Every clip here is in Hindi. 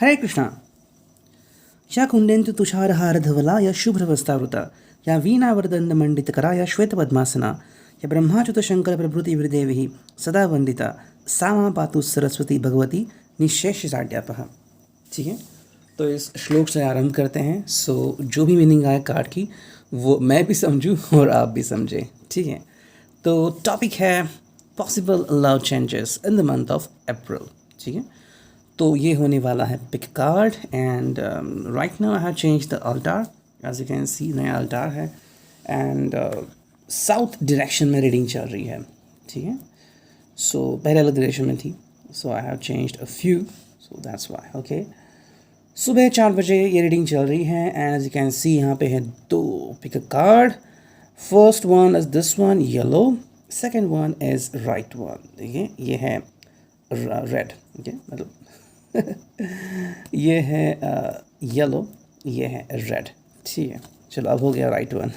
हरे कृष्णा। या कुंडेन्तु तुषारहारधवला या शुभ्रवस्तावृता या वीणावरदण्डमण्डितकरा या श्वेतपद्मासना या ब्रह्माच्युतशङ्करप्रभृतिभिर्देवैः सदा वन्दिता सा मां पातु सरस्वती भगवती निःशेषजाड्यापः। ठीक है, तो इस श्लोक से आरंभ करते हैं। जो भी मीनिंग आए कार्ड की वो मैं भी समझूं और आप भी समझें। ठीक है, तो टॉपिक है possible love changes in the month of April. ठीक है, तो ये होने वाला है pick card and right now I have change the altar. As you can see नया अल्टार है एंड साउथ डायरेक्शन में रीडिंग चल रही है। ठीक है, सो पहले अलग डायरेक्शन में थी, so I have changed a few, so that's why. Okay, सुबह 4 बजे ये रीडिंग चल रही है and as you can see यहाँ पे है 2 pick card. First one is this one yellow, second one is right one. देखिए ये है रेड, ओके मतलब ये है येलो, ये है रेड। ठीक है, चलो अब हो गया राइट वन।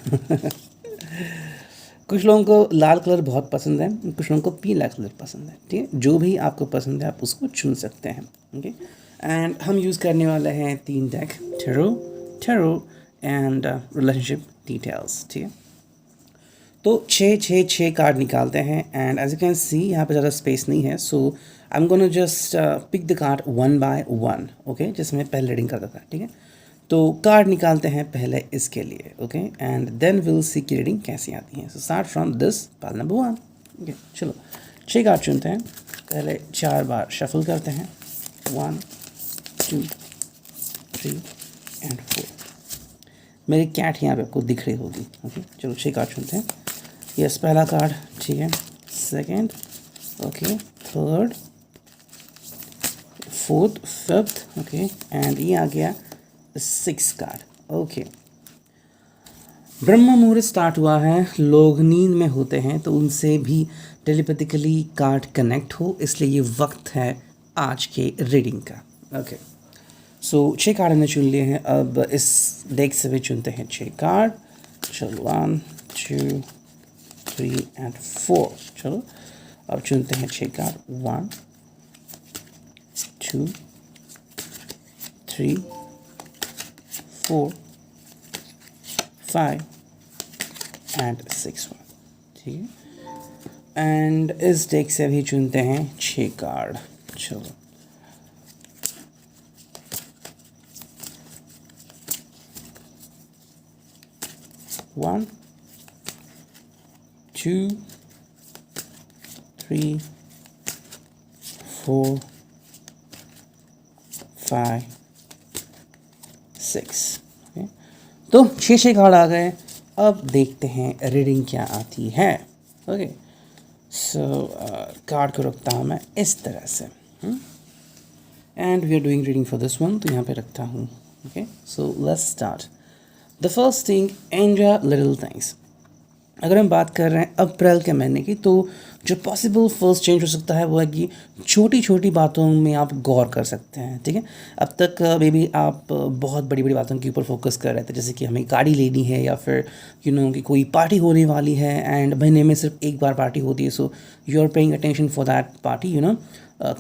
कुछ लोगों को लाल कलर बहुत पसंद है, कुछ लोगों को पीला कलर पसंद है। ठीक है, जो भी आपको पसंद है आप उसको चुन सकते हैं। ओके, एंड हम यूज़ करने वाले हैं 3 deck, tarot and relationship details. ठीक है, तो 6 कार्ड निकालते हैं and as you can see यहाँ पे ज़्यादा स्पेस नहीं है, so I am gonna just pick the card 1 by 1। Okay, जिसमें पहले रीडिंग करता था। ठीक है, तो कार्ड निकालते हैं पहले इसके लिए। Okay, and then will see की रीडिंग कैसी आती है। So start from this pile number 1। Okay, चलो 6 कार्ड चुनते हैं, पहले 4 बार शफल करते हैं। 1 2 3 एंड 4। मेरी कैट यहाँ पे आपको दिख रही होगी। ओके, चलो 6 कार्ड चुनते हैं। यस, पहला कार्ड। ठीक है, second, okay, third, fourth, fifth, okay, and ये आ गया 6 कार्ड। ओके, ब्रह्म मुहूर्त स्टार्ट हुआ है, लोग नींद में होते हैं तो उनसे भी टेलीपैथिकली कार्ड कनेक्ट हो, इसलिए ये वक्त है आज के रीडिंग का। ओके, सो 6 कार्ड हमने चुन लिए हैं। अब इस डेक से भी चुनते हैं 6 कार्ड। चलो 1 2 3 एंड 4। चलो अब चुनते हैं 6 कार्ड। 1 2 3 4 5 एंड 6 1। ठीक है, एंड इस डेक से भी चुनते हैं 6 कार्ड। चलो 1 2 3 4 5 6। तो 6 कार्ड आ गए। अब देखते हैं रीडिंग क्या आती है। ओके, सो कार्ड को रखता हूँ मैं इस तरह से and we are doing reading for this one, तो यहाँ पे रखता हूँ। Okay, so let's start. The first thing, enjoy little things. अगर हम बात कर रहे हैं अप्रैल के महीने की, तो जो पॉसिबल फर्स्ट चेंज हो सकता है वो है कि छोटी छोटी बातों में आप गौर कर सकते हैं। ठीक है, अब तक मे बी आप बहुत बड़ी बड़ी बातों के ऊपर फोकस कर रहे थे, जैसे कि हमें गाड़ी लेनी है या फिर कि कोई पार्टी होने वाली है एंड महीने में सिर्फ एक बार पार्टी होती है, so you are paying attention for that party.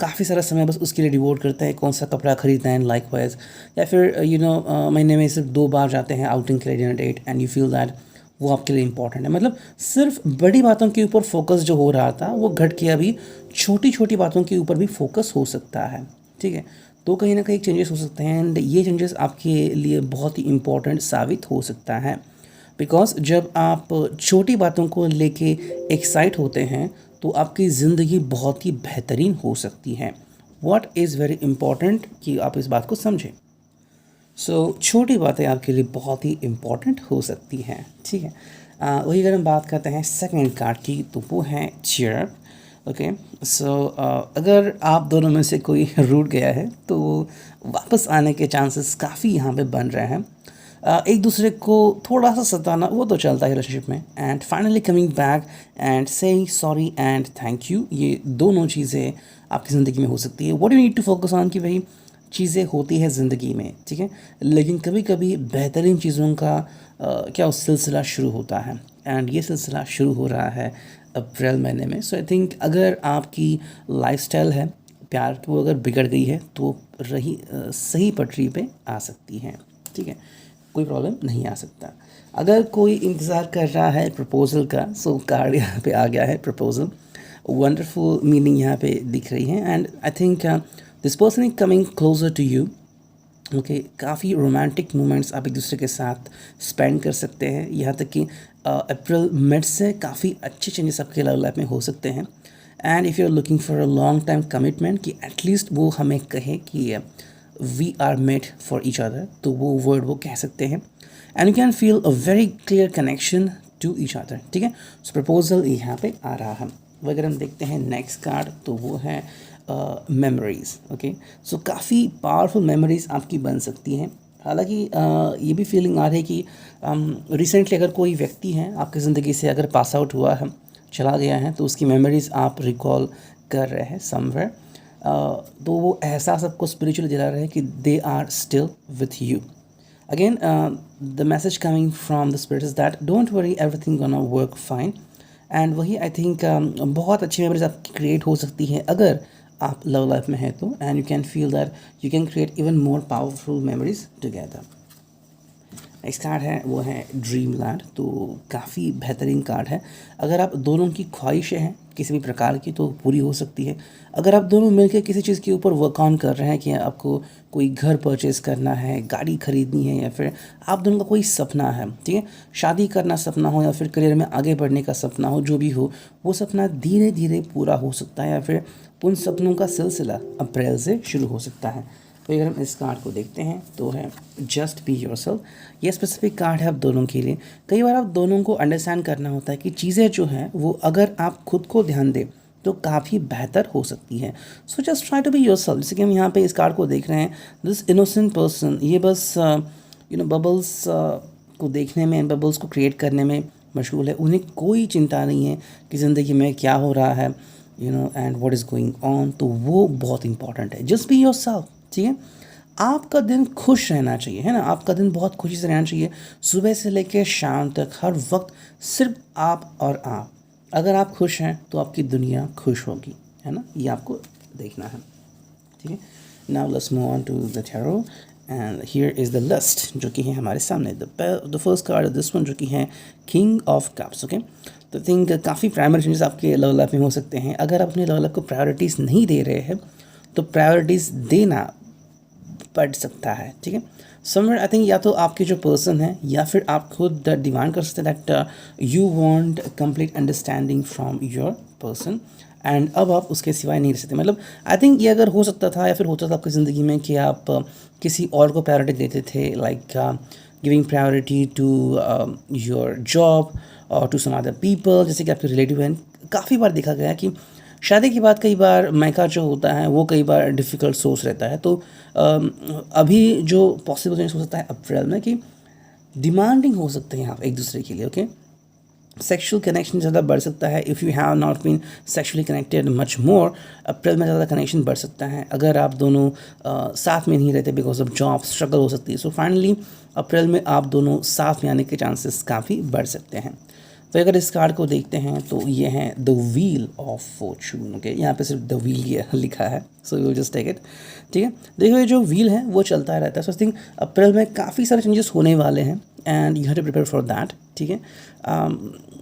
काफ़ी सारा समय बस उसके लिए डिवोट करते हैं, कौन सा कपड़ा खरीदना है लाइक वाइज, या फिर महीने में सिर्फ 2 बार जाते हैं आउटिंग के लिए, dinner date, and you feel that वो आपके लिए इंपॉर्टेंट है। मतलब सिर्फ बड़ी बातों के ऊपर फोकस जो हो रहा था वो घट के अभी छोटी छोटी बातों के ऊपर भी फोकस हो सकता है। ठीक है, तो कहीं ना कहीं चेंजेस हो सकते हैं एंड ये चेंजेस आपके लिए बहुत ही इम्पॉर्टेंट साबित हो सकता है, बिकॉज जब आप छोटी बातों को लेके एक्साइट होते हैं तो आपकी ज़िंदगी बहुत ही बेहतरीन हो सकती है। व्हाट इज़ वेरी इम्पॉर्टेंट कि आप इस बात को समझें। छोटी बातें आपके लिए बहुत ही इम्पॉर्टेंट हो सकती हैं। ठीक है, वही अगर हम बात करते हैं सेकंड कार्ड की, तो वो है चीयर। ओके, अगर आप दोनों में से कोई रूठ गया है तो वापस आने के चांसेस काफ़ी यहाँ पे बन रहे हैं। एक दूसरे को थोड़ा सा सताना वो तो चलता है रिलेशनशिप में, and finally coming back and saying sorry and thank you, ये दोनों चीज़ें आपकी ज़िंदगी में हो सकती है। What you need to focus on कि भाई चीज़ें होती है ज़िंदगी में। ठीक है, लेकिन कभी कभी बेहतरीन चीज़ों का क्या उस सिलसिला शुरू होता है, एंड ये सिलसिला शुरू हो रहा है अप्रैल महीने में। सो आई थिंक अगर आपकी लाइफस्टाइल है प्यार की वो अगर बिगड़ गई है तो रही सही पटरी पे आ सकती है, ठीक है, कोई प्रॉब्लम नहीं आ सकता। अगर कोई इंतज़ार कर रहा है प्रपोज़ल का, सो कार्ड यहाँ पे आ गया है प्रपोज़ल, वंडरफुल मीनिंग यहाँ पे दिख रही है। And I think this person is coming closer to you. Okay, काफ़ी रोमांटिक मोमेंट्स आप एक दूसरे के साथ स्पेंड कर सकते हैं। यहाँ तक कि अप्रैल मिड से काफ़ी अच्छे चेंजेस आपके लव लाइफ में हो सकते हैं। And if you are looking for a long time commitment, कि एटलीस्ट वो हमें कहे कि we are made for each other, तो वो वर्ड वो कह सकते हैं। And you can feel a very clear connection to each other, ठीक है। सो प्रपोजल यहाँ पे आ रहा है। वो अगर हम देखते हैं नेक्स्ट कार्ड, तो वो है मेमोरीज़। ओके, सो काफ़ी पावरफुल मेमोरीज़ आपकी बन सकती हैं। हालांकि ये भी फीलिंग आ रही है कि रिसेंटली अगर कोई व्यक्ति है आपकी ज़िंदगी से अगर पास आउट हुआ है, चला गया है, तो उसकी मेमोरीज़ आप रिकॉल कर रहे हैं समवेयर। तो वो एहसास आपको स्पिरिचुअली दिला रहे हैं कि they are still with you. Again the message coming from the spirit is that don't worry, everything gonna work fine. And वही आई थिंक बहुत अच्छी मेमोरीज आपकी क्रिएट हो सकती हैं अगर आप लव लाइफ में हैं तो। And you can feel that you can create even more powerful memories together. Next card है वो है ड्रीम लैंड। तो काफ़ी बेहतरीन कार्ड है। अगर आप दोनों की ख्वाहिशें हैं किसी भी प्रकार की तो पूरी हो सकती है। अगर आप दोनों मिलकर किसी चीज़ के ऊपर वर्क ऑन कर रहे हैं कि आपको कोई घर परचेज़ करना है, गाड़ी खरीदनी है, या फिर आप दोनों का कोई सपना है, ठीक है, शादी करना सपना हो या फिर करियर में आगे बढ़ने का सपना हो, जो भी हो, वो सपना धीरे धीरे पूरा हो सकता है या फिर उन सपनों का सिलसिला अप्रैल से शुरू हो सकता है। तो अगर हम इस कार्ड को देखते हैं तो है जस्ट बी योरसेल्फ। ये स्पेसिफिक कार्ड है आप दोनों के लिए। कई बार आप दोनों को अंडरस्टैंड करना होता है कि चीज़ें जो हैं वो अगर आप खुद को ध्यान दें तो काफ़ी बेहतर हो सकती है। So just try to be yourself. जैसे कि हम यहाँ पे इस कार्ड को देख रहे हैं, दिस इनोसेंट पर्सन, ये बस बबल्स को देखने में, बबल्स को क्रिएट करने में मशगूल है। उन्हें कोई चिंता नहीं है कि ज़िंदगी में क्या हो रहा है, and what is going on. तो वो बहुत इंपॉर्टेंट है। जस्ट बी योरसेल्फ, ठीक है। आपका दिन खुश रहना चाहिए, है ना, आपका दिन बहुत खुशी से रहना चाहिए। सुबह से लेकर शाम तक हर वक्त सिर्फ आप और आप। अगर आप खुश हैं तो आपकी दुनिया खुश होगी, है ना, ये आपको देखना है, ठीक है। Now let's move on to the tarot and here is the list जो कि है हमारे सामने। The first card this one जो कि है किंग ऑफ कप्स। ओके, तो थिंक काफ़ी प्राइमरी चेंजेस आपके लव लाइफ में हो सकते हैं। अगर आप अपने लव लाइफ को प्रायोरिटीज़ नहीं दे रहे हैं तो प्रायोरिटीज़ देना पड़ सकता है, ठीक है। समवेयर आई थिंक या तो आपके जो पर्सन है या फिर आप खुद डिमांड कर सकते हैं that you want complete understanding from your person, and अब आप उसके सिवाय नहीं रह सकते। मतलब आई थिंक ये अगर हो सकता था या फिर होता था आपकी ज़िंदगी में कि आप किसी और को प्रायोरिटी देते थे, like giving priority to your job और टू सम अदर पीपल, जैसे कि आपके रिलेटिव हैं। काफ़ी बार देखा गया कि शादी के बाद कई बार मायका जो होता है वो कई बार डिफ़िकल्ट सोर्स रहता है। तो अभी जो पॉसिबल चेंज हो सकता है अप्रैल में कि डिमांडिंग हो सकते हैं आप एक दूसरे के लिए। ओके, सेक्शुअल कनेक्शन ज़्यादा बढ़ सकता है। If you have not been sexually connected much more, April में ज़्यादा कनेक्शन बढ़ सकता है। अगर आप दोनों साथ में नहीं रहते बिकॉज ऑफ जॉब, स्ट्रगल हो सकती है। सो फाइनली अप्रैल में आप दोनों साथ में आने के चांसेस काफ़ी बढ़ सकते हैं। तो अगर इस कार्ड को देखते हैं तो ये है the wheel of fortune. Okay, यहाँ पे सिर्फ द व्हील ये लिखा है, so you just take it, ठीक है। देखो ये जो व्हील है वो चलता रहता है। सो आई थिंक अप्रैल में काफ़ी सारे चेंजेस होने वाले हैं and you have to prepare for that, ठीक है।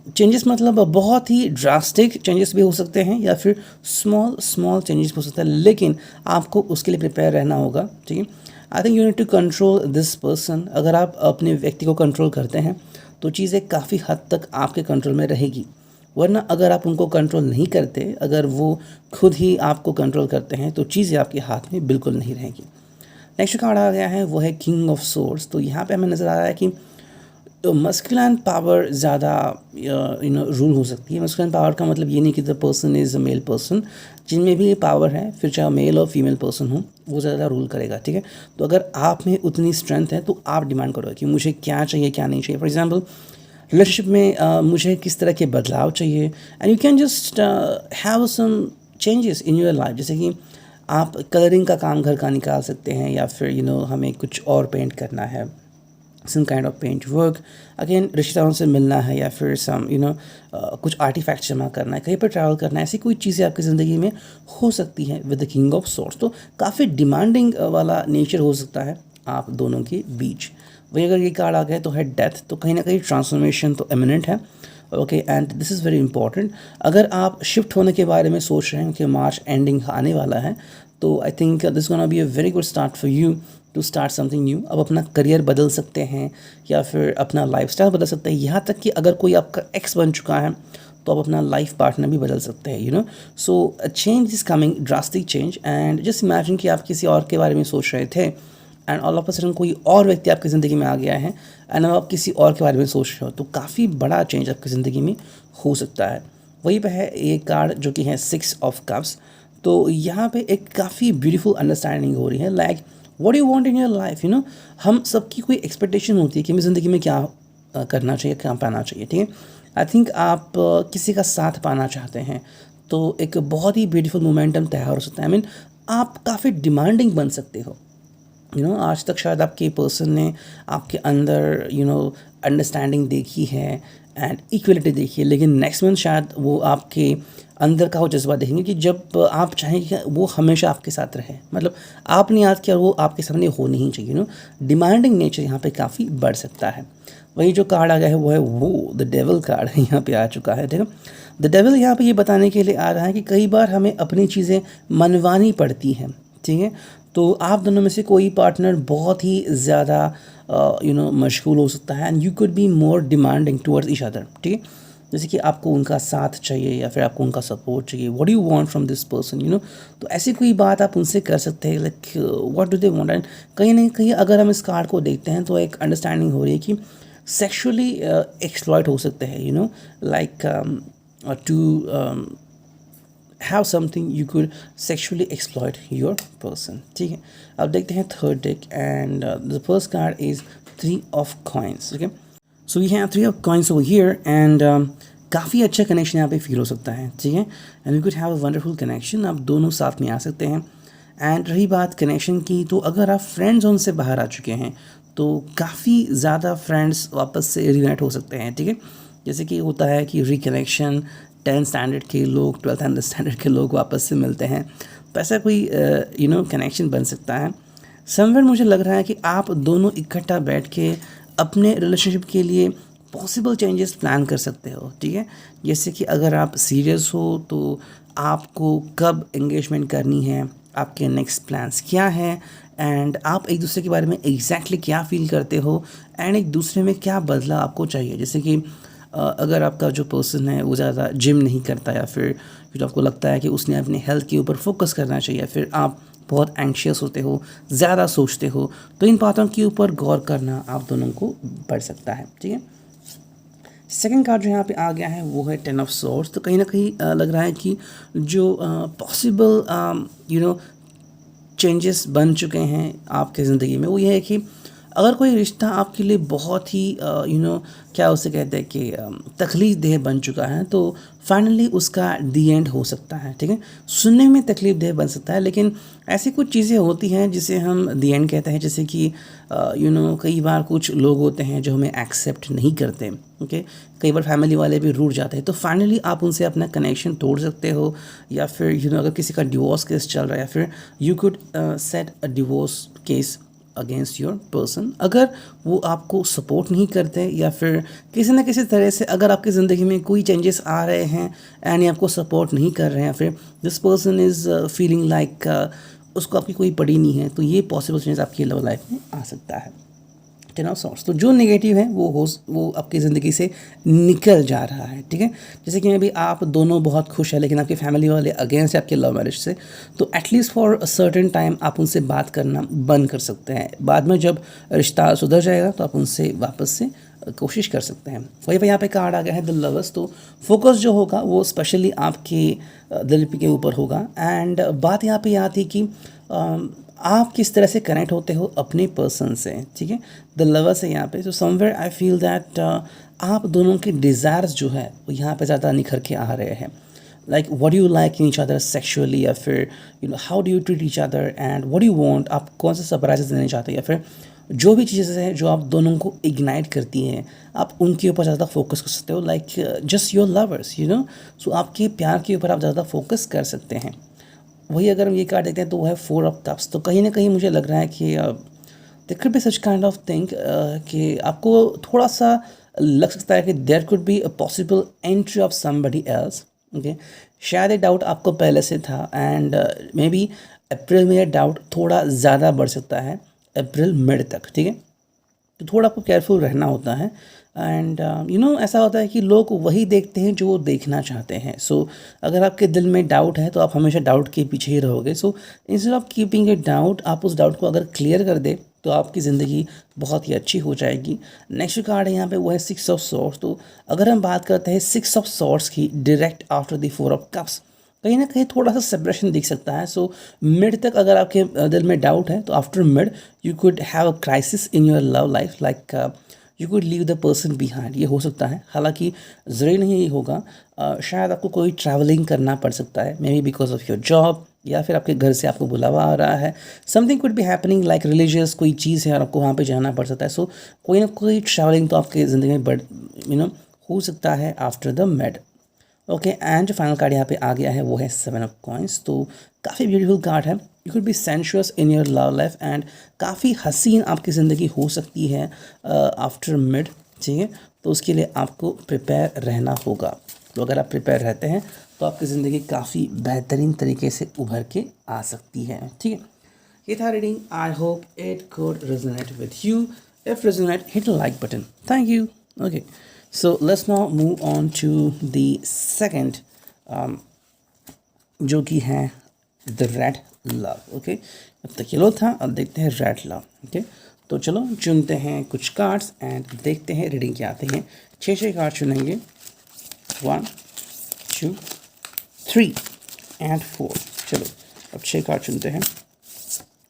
चेंजेस मतलब बहुत ही ड्रास्टिक चेंजेस भी हो सकते हैं या फिर स्मॉल चेंजेस हो सकते हैं, लेकिन आपको उसके लिए प्रिपेयर रहना होगा, ठीक है। I think you need to control this person. अगर आप अपने व्यक्ति को कंट्रोल करते हैं तो चीज़ें काफ़ी हद तक आपके कंट्रोल में रहेगी, वरना अगर आप उनको कंट्रोल नहीं करते, अगर वो खुद ही आपको कंट्रोल करते हैं तो चीज़ें आपके हाथ में बिल्कुल नहीं रहेगी। नेक्स्ट कार्ड आ गया है वो है किंग ऑफ सोर्ड्स। तो यहाँ पे हमें नज़र आ रहा है कि मस्कुलिन पावर ज़्यादा रूल हो सकती है। मस्कुलिन पावर का मतलब ये नहीं कि the person is a male person, जिनमें भी ये पावर है, फिर चाहे मेल और फीमेल पर्सन हो, वो ज़्यादा रूल करेगा, ठीक है। तो अगर आप में उतनी स्ट्रेंथ है तो आप डिमांड करोगे कि मुझे क्या चाहिए क्या नहीं चाहिए। फॉर एग्जाम्पल रिलेशनशिप में मुझे किस तरह के बदलाव चाहिए, and you can just have some changes in your life. जैसे कि आप कलरिंग का काम घर का निकाल सकते हैं, या फिर हमें कुछ और पेंट करना है, some kind of paint work, again रिश्तेदारों से मिलना है या फिर सम कुछ आर्टिफैक्ट्स जमा करना है, कहीं पर ट्रैवल करना है, ऐसी कोई चीज़ें आपकी ज़िंदगी में हो सकती हैं with the king of source. तो काफ़ी डिमांडिंग वाला नेचर हो सकता है आप दोनों के बीच। वही अगर ये कार्ड आ गया तो है डेथ, तो कहीं ना कहीं ट्रांसफॉर्मेशन तो इमिनेंट है। Okay, and this is very important. अगर आप शिफ्ट होने के बारे में सोच रहे हैं कि मार्च एंडिंग आने वाला है, तो I think this gonna be a very good start for you to start something new. अब अपना करियर बदल सकते हैं या फिर अपना लाइफस्टाइल बदल सकते हैं, यहाँ तक कि अगर कोई आपका एक्स बन चुका है तो आप अपना लाइफ पार्टनर भी बदल सकते हैं, you know. So change is coming, drastic change. And just imagine कि आप किसी और के बारे में सोच रहे थे and all of a sudden कोई और व्यक्ति आपकी ज़िंदगी में आ गया है एंड अब आप किसी और के बारे में सोच रहे हो, तो काफ़ी बड़ा चेंज आपकी ज़िंदगी में हो सकता है। वहीं पे है एक कार्ड जो कि है 6 ऑफ कप्स। तो यहाँ पे एक काफ़ी ब्यूटीफुल अंडरस्टैंडिंग हो रही है, like what you want in your life, you know. हम सबकी कोई एक्सपेक्टेशन होती है कि हमें ज़िंदगी में क्या करना चाहिए, क्या पाना चाहिए, ठीक है। आई थिंक आप किसी का साथ पाना चाहते हैं तो एक बहुत ही ब्यूटीफुल मोमेंटम तैयार हो सकता है। आई मीन आप काफ़ी डिमांडिंग बन सकते हो, यू नो। आज तक शायद आपके पर्सन ने आपके अंदर यू नो अंडरस्टैंडिंग देखी है एंड इक्वलिटी देखी है, लेकिन नेक्स्ट मंथ शायद वो आपके अंदर का वो जज्बा देखेंगे कि जब आप चाहेंगे कि वो हमेशा आपके साथ रहे, मतलब आपने याद किया वो आपके सामने होनी ही चाहिए, यू नो। डिमांडिंग नेचर यहाँ पे काफ़ी बढ़ सकता है। वही जो कार्ड आ गया है वो है वो द डेविल कार्ड यहाँ पे आ चुका है, ठीक है। द डेविल यहाँ पे ये बताने के लिए आ रहा है कि कई बार हमें अपनी चीज़ें मनवानी पड़ती हैं, ठीक है। तो आप दोनों में से कोई पार्टनर बहुत ही ज़्यादा यू नो मशगूल हो सकता है and you could be more demanding towards each other, ठीक है। जैसे कि आपको उनका साथ चाहिए या फिर आपको उनका सपोर्ट चाहिए, what do you want from this person, you know. तो ऐसी कोई बात आप उनसे कर सकते हैं, like what do they want. And कहीं ना कहीं अगर हम इस कार्ड को देखते हैं तो एक अंडरस्टैंडिंग हो रही है कि सेक्सुअली एक्सप्लॉइट हो सकते हैं, you know, like to have something you could sexually exploit your person, ठीक है। अब देखते हैं third deck and the first card is 3 of coins, okay। so we have 3 of coins over here and काफ़ी अच्छा कनेक्शन यहाँ पे फील हो सकता है, ठीक है। and you could have a wonderful connection, आप दोनों साथ में आ सकते हैं। एंड रही बात कनेक्शन की, तो अगर आप फ्रेंड जोन से बाहर आ चुके हैं तो काफ़ी ज़्यादा फ्रेंड्स वापस से रियूनाइट हो सकते हैं, ठीक है। जैसे कि होता है कि रिकनेक्शन, 10th स्टैंडर्ड के लोग 12th स्टैंडर्ड के लोग वापस से मिलते हैं, तो ऐसा कोई यू नो कनेक्शन बन सकता है। समवेयर मुझे लग रहा है कि आप दोनों इकट्ठा बैठ के अपने रिलेशनशिप के लिए पॉसिबल चेंजेस प्लान कर सकते हो, ठीक है। जैसे कि अगर आप सीरियस हो तो आपको कब एंगेजमेंट करनी है, आपके नेक्स्ट प्लान्स क्या हैं एंड आप एक दूसरे के बारे में एग्जैक्टली क्या फील करते हो एंड एक दूसरे में क्या बदलाव आपको चाहिए। जैसे कि अगर आपका जो पर्सन है वो ज़्यादा जिम नहीं करता या फिर आपको लगता है कि उसने अपने हेल्थ के ऊपर फोकस करना चाहिए, या फिर आप बहुत एंग्शियस होते हो, ज़्यादा सोचते हो, तो इन बातों के ऊपर गौर करना आप दोनों को बढ़ सकता है, ठीक है। सेकंड कार्ड जो यहाँ पे आ गया है वो है 10 ऑफ सोर्स। तो कहीं ना कहीं लग रहा है कि जो पॉसिबल यू नो चेंजेस बन चुके हैं आपके ज़िंदगी में, वो ये है कि अगर कोई रिश्ता आपके लिए बहुत ही यू नो क्या उसे कहते हैं कि तकलीफ़ देह बन चुका है, तो फाइनली उसका दी एंड हो सकता है, ठीक है। सुनने में तकलीफ़ देह बन सकता है, लेकिन ऐसी कुछ चीज़ें होती हैं जिसे हम दी एंड कहते हैं। जैसे कि यू नो कई बार कुछ लोग होते हैं जो हमें एक्सेप्ट नहीं करते, ओके। कई बार फैमिली वाले भी रूठ जाते हैं, तो फाइनली आप उनसे अपना कनेक्शन तोड़ सकते हो। या फिर यू नो अगर किसी का डिवोर्स केस चल रहा है, या फिर you could set a divorce case against your person, अगर वो आपको सपोर्ट नहीं करते या फिर किसी न किसी तरह से अगर आपकी ज़िंदगी में कोई चेंजेस आ रहे हैं एंड ये आपको सपोर्ट नहीं कर रहे हैं, फिर this person is feeling like उसको आपकी कोई पड़ी नहीं है, तो ये पॉसिबल चेंज आपकी लव लाइफ में आ सकता है। 10 ऑफ सॉर्ट्स, तो जो नेगेटिव है वो आपकी ज़िंदगी से निकल जा रहा है, ठीक है। जैसे कि अभी आप दोनों बहुत खुश हैं लेकिन आपकी फैमिली वाले अगेंस्ट है आपके लव मैरिज से, तो at least for a certain time आप उनसे बात करना बंद कर सकते हैं। बाद में जब रिश्ता सुधर जाएगा तो आप उनसे वापस से कोशिश कर सकते हैं। वही पर यहाँ पे कार्ड आ गया है द लवर्स। तो फोकस जो होगा वो स्पेशली आपके दिल के ऊपर होगा। एंड बात यहाँ पे ये आती है कि आप किस तरह से कनेक्ट होते हो अपने पर्सन से, ठीक है। द लवर्स है यहाँ पे। तो समवेयर आई फील दैट आप दोनों के डिज़ायर्स जो है वो यहाँ पे ज़्यादा निखर के आ रहे हैं। Like what do you like in each other sexually, या फिर you know how do you treat each other and what do you want, आप कौन सा सरप्राइजेस देना चाहते हैं, या फिर जो भी चीज़ें हैं जो आप दोनों को इग्नाइट करती हैं, आप उनके ऊपर ज़्यादा फोकस कर सकते हो, like just your lovers, you know. So आपके प्यार के ऊपर आप ज़्यादा फोकस कर सकते हैं। वही अगर हम ये कार्ड देखते हैं तो वो है 4 ऑफ कप्स। तो कहीं ना कहीं मुझे लग रहा है कि there could be such kind of thing कि आपको थोड़ा सा लग सकता है कि there could be a possible entry of somebody else. Okay, शायद ये डाउट आपको पहले से था, एंड मे बी अप्रैल में ये डाउट थोड़ा ज़्यादा बढ़ सकता है, अप्रैल मिड तक, ठीक है। तो थोड़ा आपको केयरफुल रहना होता है, एंड यू नो ऐसा होता है कि लोग वही देखते हैं जो वो देखना चाहते हैं। सो अगर आपके दिल में डाउट है तो आप हमेशा डाउट के पीछे ही रहोगे। So instead of keeping a doubt, आप उस डाउट को अगर क्लियर कर दे तो आपकी ज़िंदगी बहुत ही अच्छी हो जाएगी। नेक्स्ट कार्ड है यहाँ पे, वो है 6 ऑफ सॉर्ड्स। तो अगर हम बात करते हैं 6 ऑफ सॉर्ड्स की direct after the 4 of cups, कहीं ना कहीं थोड़ा सा सेपरेशन दिख सकता है। सो मिड तक अगर आपके दिल में डाउट है तो after mid you could have a crisis in your love life, like you could leave the person behind. ये हो सकता है, हालांकि ज़रूरी नहीं ये होगा। शायद आपको कोई ट्रैवलिंग करना पड़ सकता है, may be because of your job, या फिर आपके घर से आपको बुलावा आ रहा है। Something could be happening like religious कोई चीज़ है और आपको वहाँ पे जाना पड़ सकता है। सो कोई ना कोई ट्रैवलिंग तो आपकी ज़िंदगी में बढ़ यू नो हो सकता है after the mid. Okay, and जो फाइनल कार्ड यहाँ पे आ गया है वो है 7 ऑफ कॉइंस। तो काफ़ी ब्यूटीफुल कार्ड है। You could be sensuous in your love life, and काफ़ी हसीन आपकी ज़िंदगी हो सकती है आफ्टर मिड, ठीक है। तो उसके लिए आपको प्रिपेयर रहना होगा। तो अगर आप प्रिपेयर रहते हैं तो आपकी ज़िंदगी काफ़ी बेहतरीन तरीके से उभर के आ सकती है, ठीक है। ये था reading. I hope it could resonate with you. If resonate, hit the like button. Thank you. Okay, so let's now move on to the second, जो कि है द रेड लव। ओके, अब तक येलो था, अब देखते हैं रेड लव। ओके, तो चलो चुनते हैं कुछ कार्ड्स एंड देखते हैं रीडिंग क्या आते हैं। 6 कार्ड चुनेंगे, 1 2 3 एंड 4। चलो अब 6 कार्ड चुनते हैं,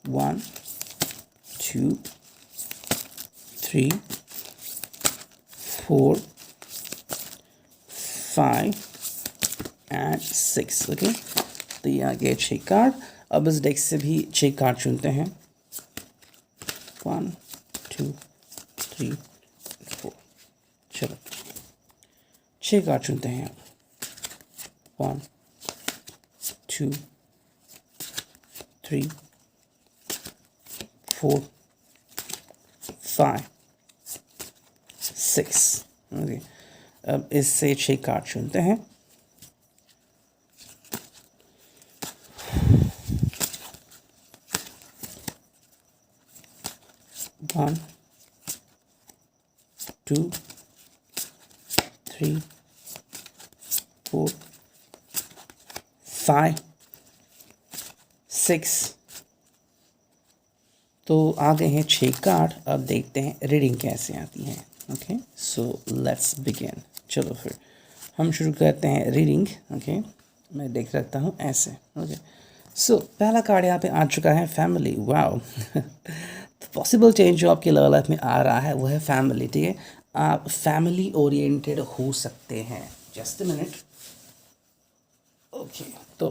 1 2 3 4 5 एंड 6। ओके, तो ये आ गए 6 कार्ड। अब इस डेक से भी 6 कार्ड चुनते हैं, 1 2 3 4। चलो 6 कार्ड चुनते हैं, 1 2 3 4 5 6। ओके, अब इससे 6 कार्ड चुनते हैं, 1 2 3 4 5 6। तो आ गए हैं 6 कार्ड। अब देखते हैं रीडिंग कैसे आती है। Okay, so let's begin. चलो फिर हम शुरू करते हैं रीडिंग। ओके, मैं देख रखता हूँ ऐसे। ओके, सो पहला कार्ड यहाँ पे आ चुका है, फैमिली। वाओ पॉसिबल चेंज जो आपकी लव लाइफ में आ रहा है वो है फैमिली, ठीक है। आप फैमिली ओरिएंटेड हो सकते हैं। Just a minute. ओके, तो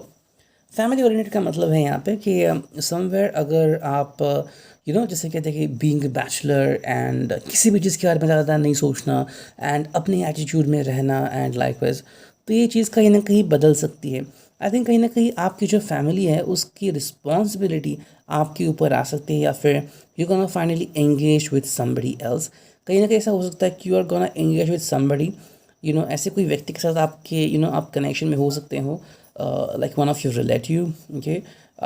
फैमिली ओरिएंटेड का मतलब है यहाँ पे कि समवेयर अगर आप जैसे कहते हैं कि बीइंग बैचलर एंड किसी भी चीज़ के बारे में ज़्यादा नहीं सोचना एंड अपने एटीट्यूड में रहना एंड लाइकवाइज, तो ये चीज़ कहीं ना कहीं बदल सकती है। आई थिंक कहीं ना कहीं आपकी जो फैमिली है उसकी रिस्पॉन्सिबिलिटी आपके ऊपर आ सकती है, या फिर you gonna finally engage with somebody else. कहीं ना कहीं ऐसा हो सकता है कि you are gonna engage with somebody, ऐसे कोई व्यक्ति के साथ आपके आप कनेक्शन में हो सकते हो, like one of your relative, okay,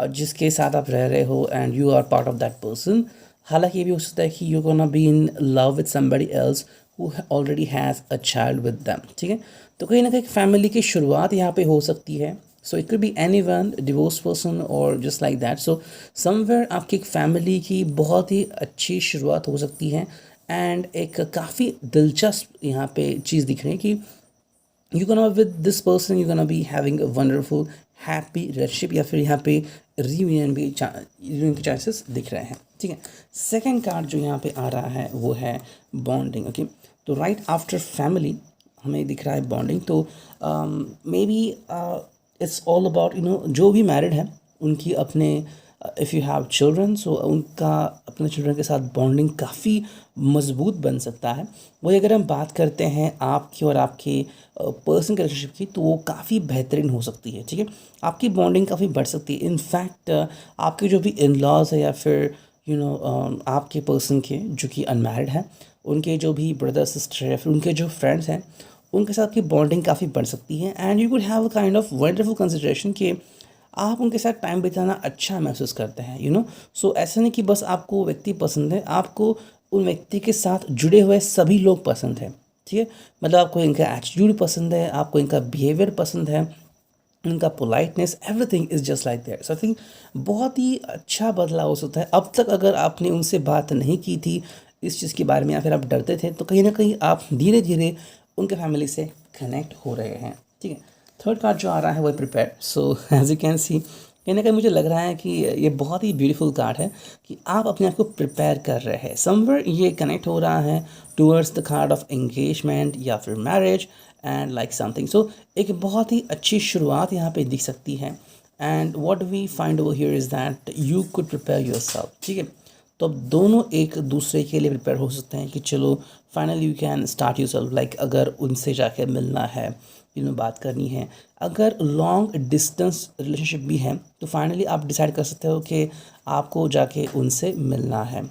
जिसके साथ आप रह रहे हो and you are part of that person. हालांकि ये भी हो सकता है कि you gonna be in love with somebody else who already has a child with them, ठीक है। तो कहीं ना कहीं फैमिली की शुरुआत यहाँ पे हो सकती है। So it could be any one, divorce person और just like that. So somewhere आपकी एक फैमिली की बहुत ही अच्छी शुरुआत हो सकती है, एंड एक काफ़ी दिलचस्प यहाँ पे चीज़ दिख रही है कि you gonna with this person you gonna be having a wonderful happy relationship, या फिर यहाँ पे रियूनियन भी रियूनियन के चांसेस दिख रहे हैं, ठीक है। सेकंड कार्ड जो यहाँ पे आ रहा है वो है बॉन्डिंग। ओके, तो राइट आफ्टर फैमिली हमें दिख रहा है बॉन्डिंग। तो may be it's all about जो भी मैरिड है उनकी अपने इफ़ यू हैव चिल्ड्रन, सो उनका अपने चिल्ड्रन के साथ बॉन्डिंग काफ़ी मजबूत बन सकता है। वही अगर हम बात करते हैं आपकी और आपके पर्सन के रिलेशनशिप की, तो वो काफ़ी बेहतरीन हो सकती है, ठीक है। आपकी बॉन्डिंग काफ़ी बढ़ सकती है। इनफैक्ट आपके जो भी इन लॉज है या फिर आपके पर्सन के जो कि अनमैरिड हैं, उनके जो भी ब्रदर सिस्टर है, फिर उनके जो फ्रेंड्स हैं, उनके साथ की बॉन्डिंग काफ़ी बढ़ सकती है। And you could have a kind of wonderful consideration कि आप उनके साथ टाइम बिताना अच्छा महसूस करते हैं, सो ऐसा नहीं कि बस आपको व्यक्ति पसंद है, आपको उन व्यक्ति के साथ जुड़े हुए सभी लोग पसंद हैं, ठीक है। मतलब आपको इनका एटीट्यूड पसंद है, आपको इनका बिहेवियर पसंद है, उनका politeness, everything is just like that. So I think बहुत ही अच्छा बदलाव हो सकता है। अब तक अगर आपने उनसे बात नहीं की थी इस चीज़ के बारे में, या फिर आप डरते थे, तो कहीं ना कहीं आप धीरे धीरे उनके फैमिली से कनेक्ट हो रहे हैं, ठीक है। थर्ड कार्ड जो आ रहा है वो prepare. So as you can see, कहीं ना कहीं मुझे लग रहा है कि ये बहुत ही ब्यूटीफुल कार्ड है कि आप अपने आप को प्रिपेयर कर रहे हैं। समवेयर ये कनेक्ट हो रहा है towards the card of engagement या फिर मैरिज एंड लाइक समथिंग। सो एक बहुत ही अच्छी शुरुआत यहाँ पे दिख सकती है। And what we find over here is that you could prepare yourself, ठीक है। तो अब दोनों एक दूसरे के लिए प्रिपेयर हो सकते हैं कि चलो finally you can start yourself. Like अगर उनसे जाके मिलना है, बात करनी है, अगर लॉन्ग डिस्टेंस रिलेशनशिप भी है, तो फाइनली आप डिसाइड कर सकते हो कि आपको जाके उनसे मिलना है।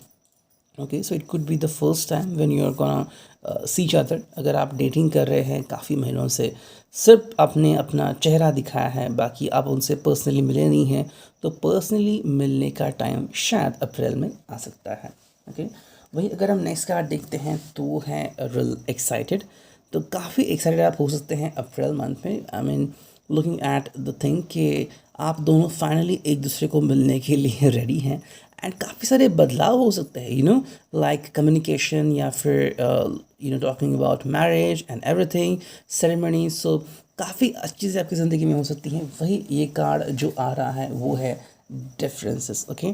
Okay, so it could be the first time when you are gonna see each other. अगर आप डेटिंग कर रहे हैं काफ़ी महीनों से, सिर्फ आपने अपना चेहरा दिखाया है, बाकी आप उनसे पर्सनली मिले नहीं हैं, तो पर्सनली मिलने का टाइम शायद अप्रैल में आ सकता है। ओके, वही अगर हम नेक्स्ट कार्ड देखते हैं तो वो है रियल एक्साइटेड। तो काफ़ी एक्साइटेड आप हो सकते हैं अप्रैल मंथ में। I mean looking at the thing कि आप दोनों फाइनली एक दूसरे को मिलने के लिए रेडी हैं। एंड काफ़ी सारे बदलाव हो सकते हैं, लाइक कम्युनिकेशन या फिर talking about marriage and everything, ceremony. So काफ़ी अच्छी चीज़ें आपकी ज़िंदगी में हो सकती हैं। वही ये कार्ड जो आ रहा है वो है डिफरेंसेस। ओके,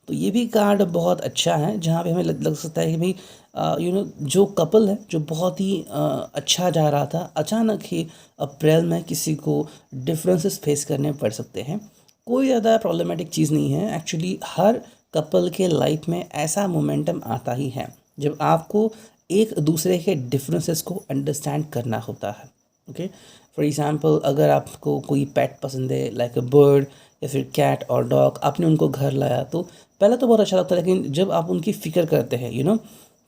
तो ये भी कार्ड बहुत अच्छा है, जहाँ पे हमें लग सकता है कि भाई जो कपल है जो बहुत ही अच्छा जा रहा था, अचानक ही अप्रैल में किसी को डिफरेंसेस फेस करने पड़ सकते हैं। कोई ज़्यादा प्रॉब्लमेटिक चीज़ नहीं है एक्चुअली। हर कपल के लाइफ में ऐसा मोमेंटम आता ही है जब आपको एक दूसरे के डिफरेंसेस को अंडरस्टैंड करना होता है। ओके, फॉर एग्ज़ाम्पल अगर आपको कोई पेट पसंद है, लाइक अ बर्ड या फिर कैट और डॉग, आपने उनको घर लाया तो पहले तो बहुत अच्छा लगता है, लेकिन जब आप उनकी फ़िक्र करते हैं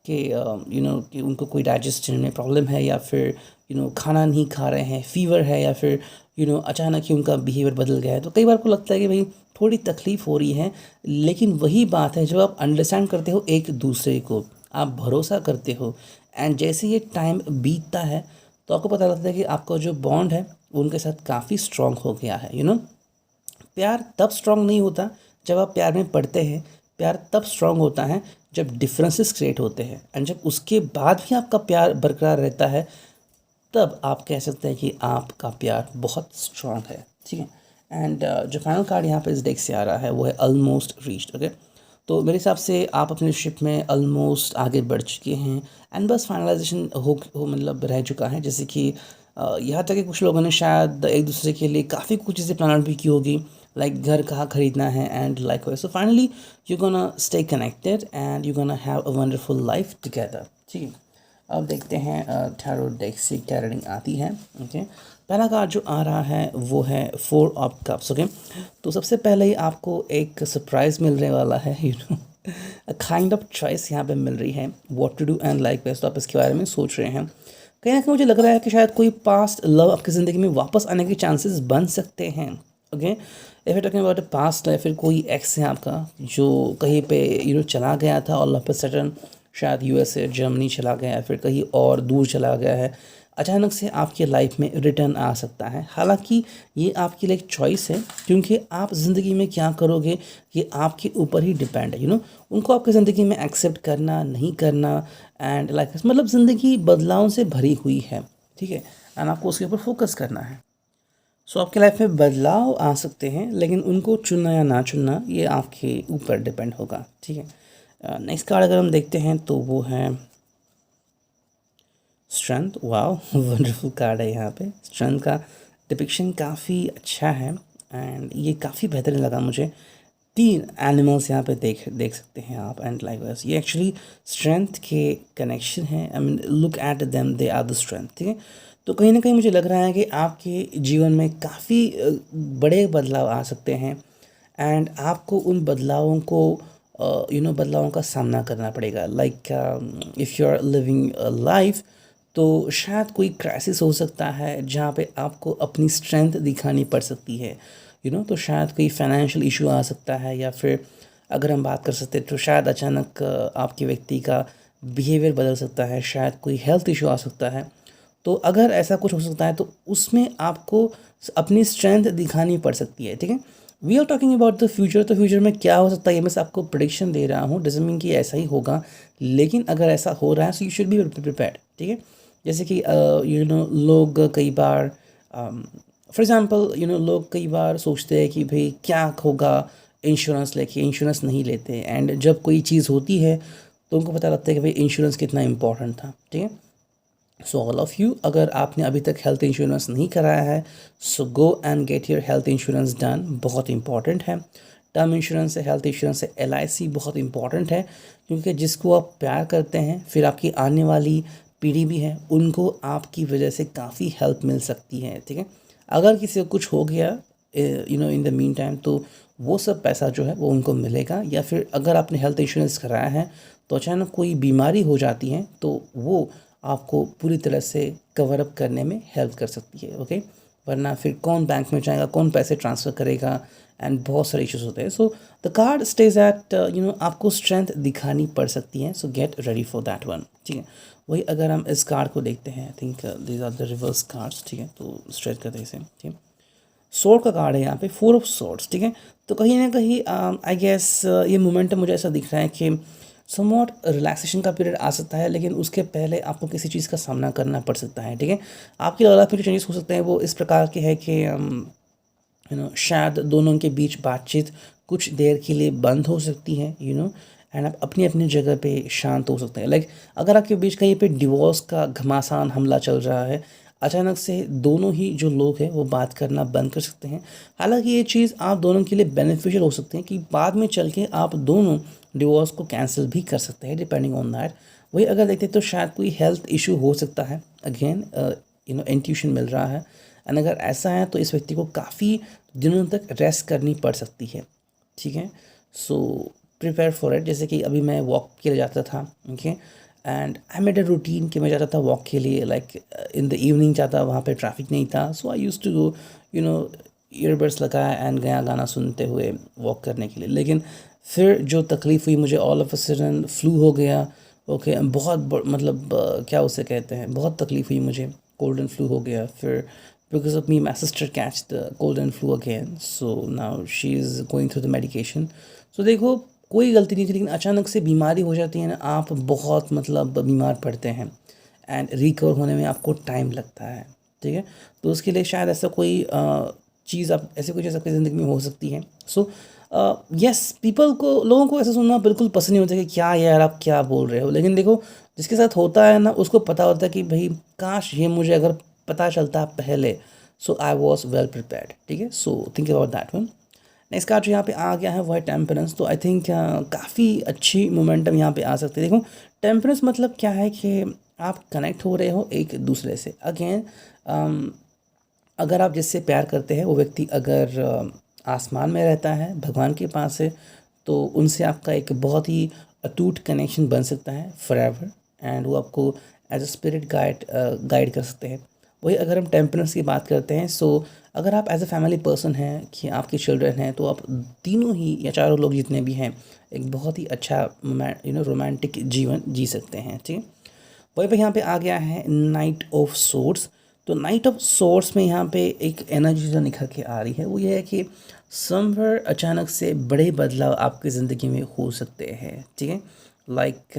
कि उनको कोई डाइजेशन में प्रॉब्लम है, या फिर खाना नहीं खा रहे हैं, फीवर है, या फिर अचानक ही उनका बिहेवियर बदल गया है, तो कई बार को लगता है कि भाई थोड़ी तकलीफ़ हो रही है। लेकिन वही बात है, जब आप अंडरस्टैंड करते हो एक दूसरे को, आप भरोसा करते हो, एंड जैसे ये टाइम बीतता है तो आपको पता लगता है कि आपका जो बॉन्ड है उनके साथ काफ़ी स्ट्रांग हो गया है। प्यार तब स्ट्रांग नहीं होता जब आप प्यार में पड़ते हैं। प्यार तब स्ट्रांग होता है जब डिफरेंसेस क्रिएट होते हैं, एंड जब उसके बाद भी आपका प्यार बरकरार रहता है, तब आप कह सकते हैं कि आपका प्यार बहुत स्ट्रांग है, ठीक है। एंड जो फाइनल कार्ड यहाँ पे इस डेक से आ रहा है वो है ऑलमोस्ट रीच्ड। ओके, तो मेरे हिसाब से आप अपने शिप में ऑलमोस्ट आगे बढ़ चुके हैं, एंड बस फाइनलाइजेशन हो मतलब रह चुका है। जैसे कि यहाँ तक कि कुछ लोगों ने शायद एक दूसरे के लिए काफ़ी कुछ चीज़ें प्लान भी की होगी, लाइक घर कहाँ खरीदना है and like wise. So finally you gonna stay connected and you gonna have a wonderful life together, ठीक है। अब देखते हैं टैरो डेक से क्या रीडिंग आती है। ओके, पहला कार्ड जो आ रहा है वो है 4 ऑफ कप्स। ओके, तो सबसे पहले ही आपको एक सरप्राइज़ मिलने वाला है, अ काइंड ऑफ चॉइस यहाँ पे मिल रही है, what to do and like waste. तो आप इसके बारे में सोच रहे हैं, कहीं ना कहीं मुझे लग रहा है कि शायद कोई पास्ट लव आपकी ज़िंदगी में वापस आने के चांसेस बन सकते हैं। Okay, if you talking about a past, या फिर कोई एक्स है आपका जो कहीं पे चला गया था और ऑल सडन शायद यूएसए जर्मनी चला गया है, फिर कहीं और दूर चला गया है, अचानक से आपकी लाइफ में रिटर्न आ सकता है। हालांकि ये आपके लिए एक चॉइस है, क्योंकि आप ज़िंदगी में क्या करोगे ये आपके ऊपर ही डिपेंड है। उनको आपकी ज़िंदगी में एक्सेप्ट करना नहीं करना, एंड लाइक मतलब ज़िंदगी बदलाव से भरी हुई है, ठीक है, एंड आपको उसके ऊपर फोकस करना है। सो आपकी लाइफ में बदलाव आ सकते हैं, लेकिन उनको चुनना या ना चुनना ये आपके ऊपर डिपेंड होगा, ठीक है। नेक्स्ट कार्ड अगर हम देखते हैं तो वो है स्ट्रेंथ। वाओ, वंडरफुल कार्ड है। यहाँ पे स्ट्रेंथ का डिपिक्शन काफ़ी अच्छा है, एंड ये काफ़ी बेहतरीन लगा मुझे। 3 एनिमल्स यहाँ पे देख देख सकते हैं आप एंड लाइक ये एक्चुअली स्ट्रेंथ के कनेक्शन है। I mean look at them, they are the strength, ठीक है। तो कहीं ना कहीं मुझे लग रहा है कि आपके जीवन में काफ़ी बड़े बदलाव आ सकते हैं एंड आपको उन बदलावों को बदलावों का सामना करना पड़ेगा। Like if you are living life, तो शायद कोई क्राइसिस हो सकता है जहाँ पे आपको अपनी स्ट्रेंथ दिखानी पड़ सकती है, तो शायद कोई फाइनेंशियल इशू आ सकता है, या फिर अगर हम बात कर सकते हैं तो शायद अचानक आपके व्यक्ति का बिहेवियर बदल सकता है, शायद कोई हेल्थ इशू आ सकता है। तो अगर ऐसा कुछ हो सकता है तो उसमें आपको अपनी स्ट्रेंथ दिखानी पड़ सकती है, ठीक है। We are talking about the future, तो फ्यूचर में क्या हो सकता है ये मैं आपको प्रिडिक्शन दे रहा हूँ, डजंट मीन कि ऐसा ही होगा, लेकिन अगर ऐसा हो रहा है so you should be prepared, ठीक है। जैसे कि लोग कई बार फॉर एग्ज़ाम्पल लोग कई बार सोचते हैं कि भाई क्या होगा इंश्योरेंस लेके, इंश्योरेंस नहीं लेते, एंड जब कोई चीज़ होती है तो उनको पता लगता है कि भाई इंश्योरेंस कितना इंपॉर्टेंट था, ठीक है। सो ऑल ऑफ़ यू, अगर आपने अभी तक हेल्थ इंश्योरेंस नहीं कराया है so go and get your health insurance done, बहुत इंपॉर्टेंट है। टर्म इंश्योरेंस है, हेल्थ इंश्योरेंस है, LIC बहुत इंपॉर्टेंट है, क्योंकि जिसको आप प्यार करते हैं, फिर आपकी आने वाली पीढ़ी भी है, उनको आपकी वजह से काफ़ी हेल्प मिल सकती है, ठीक है। अगर किसी को कुछ हो गया इन द मीन टाइम, तो वो सब पैसा जो है वो उनको मिलेगा, या फिर अगर आपने हेल्थ इंश्योरेंस कराया है तो अचानक कोई बीमारी हो जाती है तो वो आपको पूरी तरह से कवर अप करने में हेल्प कर सकती है, ओके। वरना फिर कौन बैंक में जाएगा, कौन पैसे ट्रांसफ़र करेगा, एंड बहुत सारे इश्यूज होते हैं। So the card stage at आपको स्ट्रेंथ दिखानी पड़ सकती है, so get ready for that one, ठीक है। वही अगर हम इस कार्ड को देखते हैं, I think these are the reverse cards, ठीक है, तो स्ट्रेट करते हैं इसे, ठीक है। सोर्ड का कार्ड है यहाँ पे, 4 ऑफ सोर्ड्स, ठीक है। तो कहीं ना कहीं आई गेस ये मोमेंटम मुझे ऐसा दिख रहा है कि समवॉट रिलैक्सेशन का पीरियड आ सकता है, लेकिन उसके पहले आपको किसी चीज़ का सामना करना पड़ सकता है, ठीक है। आपकी लाइफ में जो चेंजेस हो सकते हैं वो इस प्रकार के हैं कि शायद दोनों के बीच बातचीत कुछ देर के लिए बंद हो सकती है, एंड आप अपनी अपनी जगह पे शांत हो सकते हैं। लाइक अगर आपके बीच कहीं पे डिवोर्स का घमासान हमला चल रहा है, अचानक से दोनों ही जो लोग हैं वो बात करना बंद कर सकते हैं। हालांकि ये चीज़ आप दोनों के लिए बेनिफिशियल हो सकती है कि बाद में चल के आप दोनों डिवोर्स को कैंसिल भी कर सकते हैं, डिपेंडिंग ऑन दैट। वही अगर देखते हैं तो शायद कोई हेल्थ इशू हो सकता है, अगेन इंट्यूशन मिल रहा है, एंड अगर ऐसा है तो इस व्यक्ति को काफ़ी दिनों तक रेस्ट करनी पड़ सकती है, ठीक है। So prepare for it. जैसे कि अभी मैं वॉक के लिए जाता था, okay, and I made a routine कि मैं जाता था वॉक के लिए, लाइक इन द इवनिंग जाता, वहाँ पे ट्रैफिक नहीं था, सो आई यूज़ टू गो ईयरबड्स लगाया एंड गया गाना सुनते हुए वॉक करने के लिए। लेकिन फिर जो तकलीफ़ हुई मुझे, all of a sudden flu हो गया, ओके, मतलब क्या उसे कहते हैं, बहुत तकलीफ़ हुई मुझे, कोल्ड एंड फ्लू हो गया। फिर because of me my sister catch the cold and flu again, so now she is going through the medication. So देखो, कोई गलती नहीं थी, लेकिन अचानक से बीमारी हो जाती है ना, आप बहुत मतलब बीमार पड़ते हैं एंड रिकवर होने में आपको टाइम लगता है, ठीक है। तो उसके लिए शायद ऐसा कोई चीज़ आप ऐसे कुछ आपकी ज़िंदगी में हो सकती है। सो यस, लोगों को ऐसा सुनना बिल्कुल पसंद नहीं होता कि क्या यार आप क्या बोल रहे हो, लेकिन देखो जिसके साथ होता है ना उसको पता होता है कि भाई काश ये मुझे अगर पता चलता पहले, सो आई वॉज वेल प्रिपेयर्ड, ठीक है। So think about that one. Next card जो यहाँ पे आ गया है वो है टेम्परेंस। तो आई थिंक काफ़ी अच्छी मोमेंटम यहाँ पे आ सकती है। देखो टेम्परेंस मतलब क्या है कि आप कनेक्ट हो रहे हो एक दूसरे से। अगेन अगर आप जिससे प्यार करते हैं वो व्यक्ति अगर आसमान में रहता है, भगवान के पास है, तो उनसे आपका एक बहुत ही अटूट कनेक्शन बन सकता है फॉर एवर, एंड वो आपको एज अ स्पिरिट गाइड कर सकते हैं। वही अगर हम टेम्परेंस की बात करते हैं, सो अगर आप एज अ फैमिली पर्सन हैं कि आपके चिल्ड्रन हैं, तो आप तीनों ही या चारों लोग जितने भी हैं एक बहुत ही अच्छा रोमांटिक जीवन जी सकते हैं, ठीक है। वही पे यहाँ पे आ गया है नाइट ऑफ सोर्ड्स। तो नाइट ऑफ सोर्ड्स में यहाँ पे एक एनर्जी जो निखर के आ रही है वो ये है कि समवेयर अचानक से बड़े बदलाव आपकी ज़िंदगी में हो सकते हैं, ठीक है। Like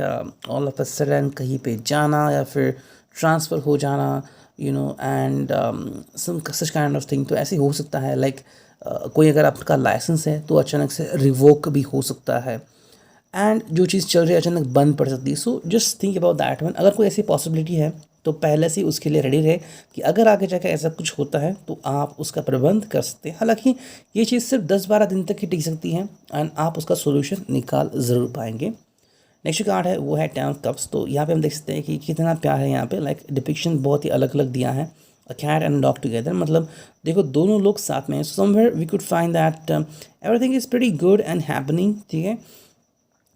all of a sudden कहीं पे जाना या फिर ट्रांसफ़र हो जाना, and some such kind of thing. तो ऐसे हो सकता है, लाइक कोई अगर आपका लाइसेंस है तो अचानक से रिवोक भी हो सकता है, एंड जो चीज़ चल रही है अचानक बंद पड़ सकती है। So just think about that one. अगर कोई ऐसी पॉसिबिलिटी है तो पहले से ही उसके लिए रेडी रहे कि अगर आगे जाकर ऐसा कुछ होता है तो आप उसका प्रबंध कर सकते हैं। हालांकि ये चीज़ सिर्फ 10-12 दिन तक ही टिक सकती है एंड आप उसका सोल्यूशन निकाल ज़रूर पाएंगे। नेक्स्ट कार्ड है वो है 10 ऑफ कप्स। तो यहाँ पे हम देख सकते हैं कि कितना प्यार है यहाँ पे, लाइक डिपिक्शन बहुत ही अलग अलग दिया है, a cat and dog together, मतलब देखो दोनों लोग साथ में हैं। Somewhere we could find that everything is pretty good and happening, ठीक है।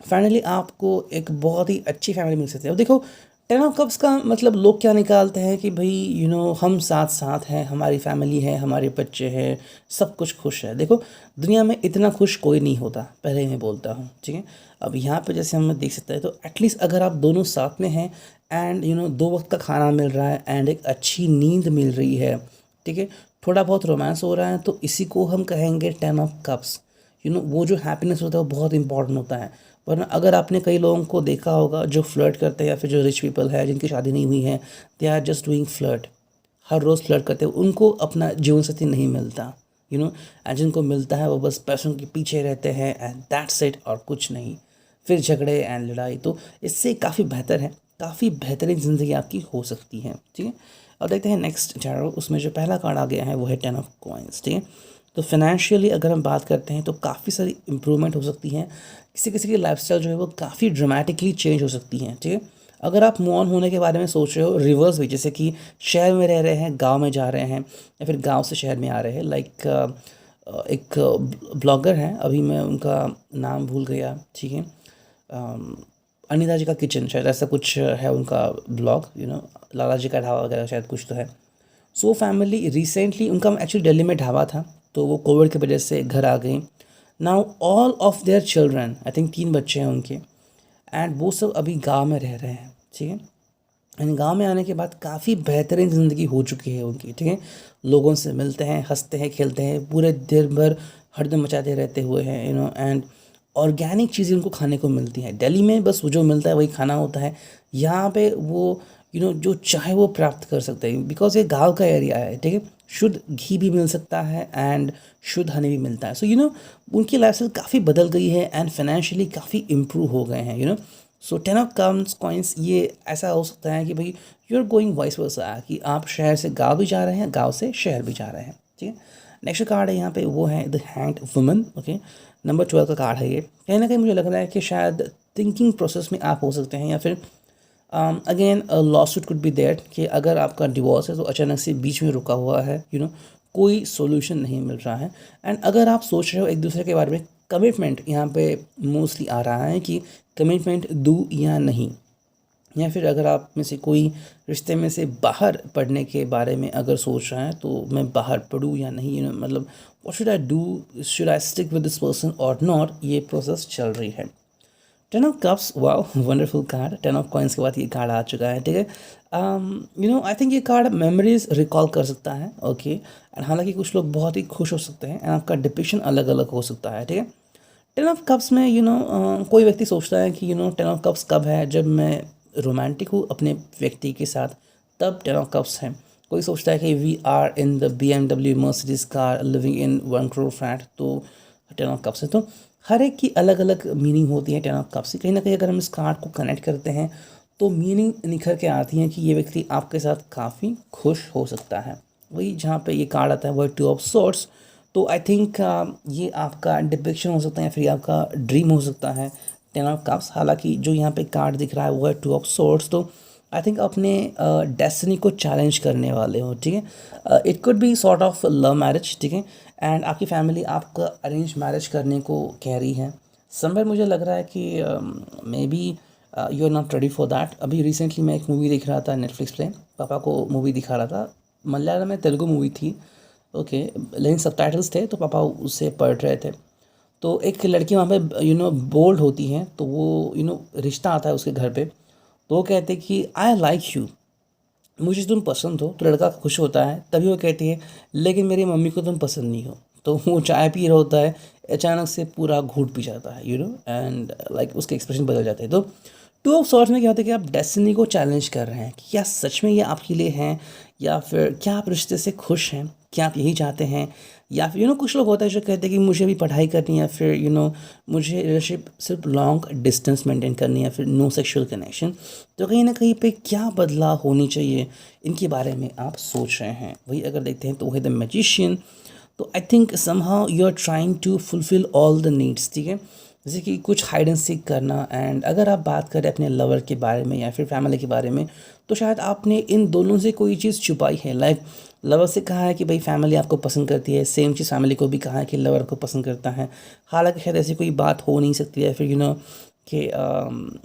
फाइनली आपको एक बहुत ही अच्छी फैमिली मिल सकती है। अब देखो 10 ऑफ कप्स का मतलब लोग क्या निकालते हैं कि भाई हम साथ साथ हैं, हमारी फैमिली है, हमारे बच्चे हैं, सब कुछ खुश है। देखो दुनिया में इतना खुश कोई नहीं होता, पहले ही मैं बोलता हूँ, ठीक है। अब यहाँ पे जैसे हम देख सकते हैं तो एटलीस्ट अगर आप दोनों साथ में हैं एंड 2 वक्त का खाना मिल रहा है एंड एक अच्छी नींद मिल रही है, ठीक है, थोड़ा बहुत रोमांस हो रहा है, तो इसी को हम कहेंगे 10 ऑफ कप्स। वो जो हैप्पीनेस होता है वो बहुत इंपॉर्टेंट होता है। वरना अगर आपने कई लोगों को देखा होगा जो फ्लर्ट करते हैं या फिर जो रिच पीपल है जिनकी शादी नहीं हुई है, they are just doing flirt, हर रोज़ फ्लर्ट करते हैं, उनको अपना जीवन साथी नहीं मिलता, एंड जिनको मिलता है वो बस पैसों के पीछे रहते हैं एंड दैट्स इट, और कुछ नहीं, फिर झगड़े एंड लड़ाई। तो इससे काफ़ी बेहतर है, काफ़ी बेहतरीन ज़िंदगी आपकी हो सकती है, ठीक है। और देखते हैं नेक्स्ट टैरो, उसमें जो पहला कार्ड आ गया है वो है 10 ऑफ कॉइन्स, ठीक है। तो फाइनेंशियली अगर हम बात करते हैं तो काफ़ी सारी इम्प्रूवमेंट हो सकती है, किसी किसी की लाइफस्टाइल जो है वो काफ़ी ड्रामेटिकली चेंज हो सकती है, ठीक है। अगर आप मूव ऑन होने के बारे में सोच रहे हो रिवर्स भी, जैसे कि शहर में रह रहे हैं गांव में जा रहे हैं या फिर गांव से शहर में आ रहे हैं, लाइक एक ब्लॉगर हैं, अभी मैं उनका नाम भूल गया, ठीक है, अनिता जी का किचन शायद ऐसा कुछ है उनका ब्लॉग, लाला जी का ढाबा वगैरह शायद कुछ तो है। सो फैमिली रिसेंटली उनका एक्चुअली दिल्ली में ढाबा था, तो वो कोविड की वजह से घर आ गई। Now all of their children, I think 3 बच्चे हैं उनके, एंड वो सब अभी गांव में रह रहे हैं, ठीक है। एंड गांव में आने के बाद काफ़ी बेहतरीन ज़िंदगी हो चुकी है उनकी, ठीक है। लोगों से मिलते हैं, हंसते हैं, खेलते हैं, पूरे दिन भर हरदम मचाते रहते हुए हैं, एंड ऑर्गेनिक चीज़ें उनको खाने को मिलती हैं। दिल्ली में बस वो जो मिलता है वही खाना होता है, यहाँ पे वो जो चाहे वो प्राप्त कर सकते हैं, बिकॉज ये गांव का एरिया है, ठीक है। शुद्ध घी भी मिल सकता है एंड शुद्ध हनी भी मिलता है। सो उनकी लाइफस्टाइल काफ़ी बदल गई है एंड फाइनेंशियली काफ़ी इम्प्रूव हो गए हैं, सो 10 ऑफ कॉइन्स ये ऐसा हो सकता है कि भाई you are going vice versa, कि आप शहर से गांव भी जा रहे हैं, गांव से शहर भी जा रहे हैं, ठीक है। नेक्स्ट कार्ड है यहाँ पे वो है the hanged woman, okay, number 12 का कार्ड है ये। कहीं ना कहीं मुझे लग रहा है कि शायद थिंकिंग प्रोसेस में आप हो सकते हैं, या फिर again lawsuit could be there, कि अगर आपका डिवोर्स है तो अचानक से बीच में रुका हुआ है, कोई सोल्यूशन नहीं मिल रहा है, एंड अगर आप सोच रहे हो एक दूसरे के बारे में, कमिटमेंट यहाँ पे मोस्टली आ रहा है कि कमिटमेंट दूँ या नहीं, या फिर अगर आप में से कोई रिश्ते में से बाहर पढ़ने के बारे में अगर सोच रहा है तो मैं बाहर पढ़ूँ या नहीं, मतलब what should I do, should I stick with this person और नॉट, ये प्रोसेस चल रही है। 10 of cups, wow wonderful card. 10 of coins के बाद ये कार्ड आ चुका है, ठीक है। आई थिंक ये कार्ड मेमोरीज रिकॉल कर सकता है, ओके, एंड हालांकि कुछ लोग बहुत ही खुश हो सकते हैं एंड आपका डिपिक्शन अलग अलग हो सकता है, ठीक है। 10 ऑफ कप्स में कोई व्यक्ति सोचता है कि 10 ऑफ कप्स कब है, जब मैं रोमांटिक हूँ अपने व्यक्ति के साथ, तब 10 ऑफ कप्स है। कोई सोचता है कि we are in the BMW Mercedes car living in 1 crore flat, तो 10 ऑफ कप्स है। तो हर एक की अलग अलग मीनिंग होती है 10 ऑफ कप्स की। कहीं ना कहीं अगर हम इस कार्ड को कनेक्ट करते हैं तो मीनिंग निखर के आती है कि ये व्यक्ति आपके साथ काफ़ी खुश हो सकता है। वही जहाँ पे ये कार्ड आता है वो है 2 ऑफ सॉर्ड्स। तो आई थिंक ये आपका डिपिक्शन हो सकता है या फिर आपका ड्रीम हो सकता है 10 ऑफ कप्स। हालांकि जो यहाँ पे कार्ड दिख रहा है वो है 2 ऑफ सॉर्ड्स। तो आई थिंक अपने डेस्टिनी को चैलेंज करने वाले हो, ठीक है। It could B sort of love marriage, ठीक है, एंड आपकी फैमिली आपका अरेंज मैरिज करने को कह रही है। समवेयर मुझे लग रहा है कि maybe you are not ready for that. अभी रिसेंटली मैं एक मूवी देख रहा था नेटफ्लिक्स पे, पापा को मूवी दिखा रहा था, मलयालम में तेलुगु मूवी थी, ओके, लेकिन सबटाइटल्स थे तो पापा उससे पढ़ रहे थे। तो एक लड़की वहाँ पे बोल्ड होती हैं, तो वो रिश्ता आता है उसके घर पे, तो वो कहते हैं कि आई लाइक यू, मुझे तुम पसंद हो। तो लड़का खुश होता है, तभी वो कहती है लेकिन मेरी मम्मी को तुम पसंद नहीं हो। तो वो चाय पी रहा होता है, अचानक से पूरा घूट पी जाता है, एंड लाइक उसके एक्सप्रेशन बदल जाते हैं। तो 2 ऑफ सॉर्ड्स में क्या होता है कि आप डेस्टिनी को चैलेंज कर रहे हैं कि क्या सच में ये आपके लिए हैं, या फिर क्या आप रिश्ते से खुश हैं, क्या आप यही चाहते हैं या फिर कुछ लोग होते हैं जो कहते हैं कि मुझे भी पढ़ाई करनी है, फिर मुझे रिलेशनशिप सिर्फ लॉन्ग डिस्टेंस मेंटेन करनी है, फिर नो सेक्सुअल कनेक्शन। तो कहीं ना कहीं पे क्या बदलाव होनी चाहिए, इनके बारे में आप सोच रहे हैं। वही अगर देखते हैं तो वही द मैजिशियन। तो I think somehow you are trying to fulfil all the needs, ठीक है। जैसे कि कुछ हाइड एंड सीक करना, एंड अगर आप बात करें अपने लवर के बारे में या फिर फैमिली के बारे में, तो शायद आपने इन दोनों से कोई चीज़ छुपाई है। लाइक लवर से कहा है कि भाई फैमिली आपको पसंद करती है, सेम चीज़ फैमिली को भी कहा है कि लवर को पसंद करता है। हालांकि शायद ऐसी कोई बात हो नहीं सकती है, फिर कि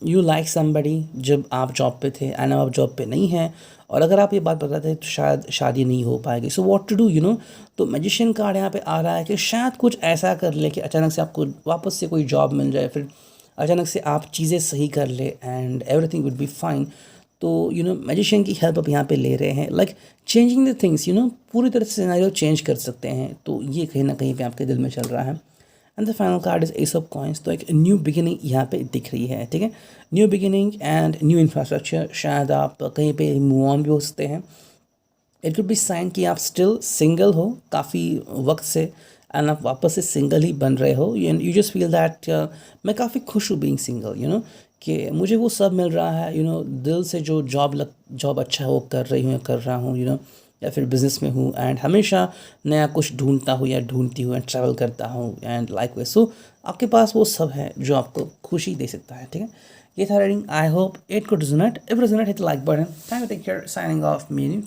यू लाइक समबडी जब आप जॉब पे थे एंड आप जॉब पे नहीं हैं, और अगर आप ये बात बताते हैं तो शायद शादी नहीं हो पाएगी। सो व्हाट टू डू, तो मैजिशियन कार्ड यहाँ पे आ रहा है कि शायद कुछ ऐसा कर ले कि अचानक से आपको वापस से कोई जॉब मिल जाए, फिर अचानक से आप चीज़ें सही कर ले and everything would be fine. तो मैजिशियन की हेल्प आप यहाँ पे ले रहे हैं, लाइक चेंजिंग द थिंग्स, पूरी तरह से सिनेरियो चेंज कर सकते हैं। तो ये कहीं ना कहीं पे आपके दिल में चल रहा है। And the final card is S of coins. तो एक न्यू बिगिनिंग यहाँ पे दिख रही है, ठीक है। New beginning and new infrastructure. शायद आप कहीं पे मूव ऑन भी हो सकते हैं। इट कुड बी साइन कि आप स्टिल सिंगल हो काफ़ी वक्त से, एंड आप वापस से सिंगल ही बन रहे हो। यू जस्ट फील दैट मैं काफ़ी खुश हूँ बीइंग सिंगल, कि मुझे वो सब मिल रहा है, दिल से जो जॉब अच्छा वो कर रही हूँ, कर रहा हूँ, या फिर बिज़नेस में हूँ, एंड हमेशा नया कुछ ढूंढता हूँ या ढूंढती हूँ, एंड ट्रैवल करता हूँ एंड लाइक वे। सो आपके पास वो सब है जो आपको खुशी दे सकता है, ठीक है। ये था reading. I hope it could resonate. If resonate hit like button. Thank you, take care, signing off मी न्यू।